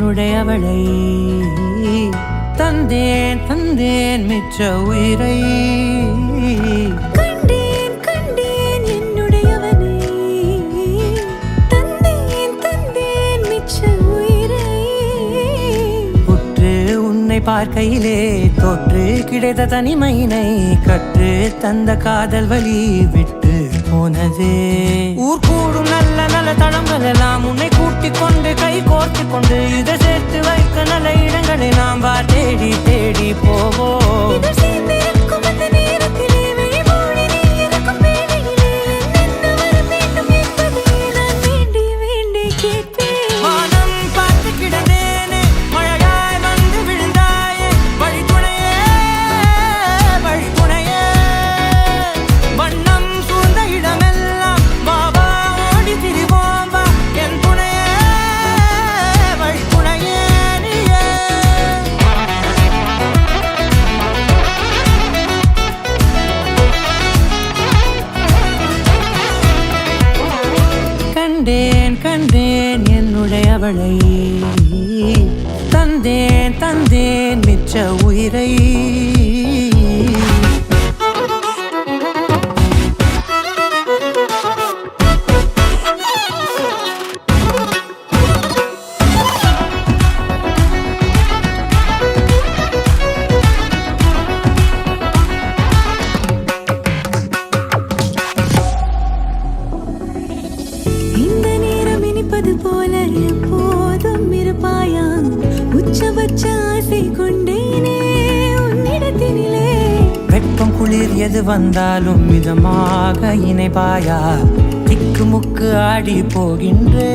என்னுடையவளை தந்தேன் தந்தேன் மிச்ச உயிரை கண்டேன் கண்டேன் என்னுடையவனை தந்தேன் தந்தேன் மிச்ச உயிரை உற்று உன்னை பார்க்கையிலே தொற்று கிடைத்த தனிமையினை கற்று தந்த காதல் வழி விட்டு போனதே ஊர் கூடும் நல்ல நல்ல தளங்கள் எல்லாம் உன்னை கூட்டிக் கொண்டு கை கோர்த்து கொண்டு இதை சேர்த்து வைக்க நல்ல இடங்களை நாம் வா தேடி தேடி போவோம் இதழ் சேர்ந்திருக்கும் அந்த நேரத்திலே விழிமூடி நீ இருக்கும் வேளையிலே என்னென்ன வர வேண்டும் என்பதை நான் வேண்டி வேண்டி கேட்பேன் வானம் பார்த்து கிடந்தேனே மழையாய் வந்து விழுந்தாயே வழித்துணையே வழித்துணையே வண்ணம் சூழ்ந்த இடமெல்லாம் பாபா ஓடி திரிவோம் வா என் துணையே வழித்துணையே நீயே கண்டேன் கண்டேன் என்னுடையவளை தந்தேன் தந்தேன் மிச்ச உயிரை இந்த நேரம் இனிப்பது போல எப்போதும் இருப்பாயா உச்சபட்ச ஆசை கொண்டேனே உன்னிடத்தினிலே வெப்பம் குளிர் எது வந்தாலும் மிதமாக இணைப்பாயா திக்கு முக்கு ஆடி போகின்றே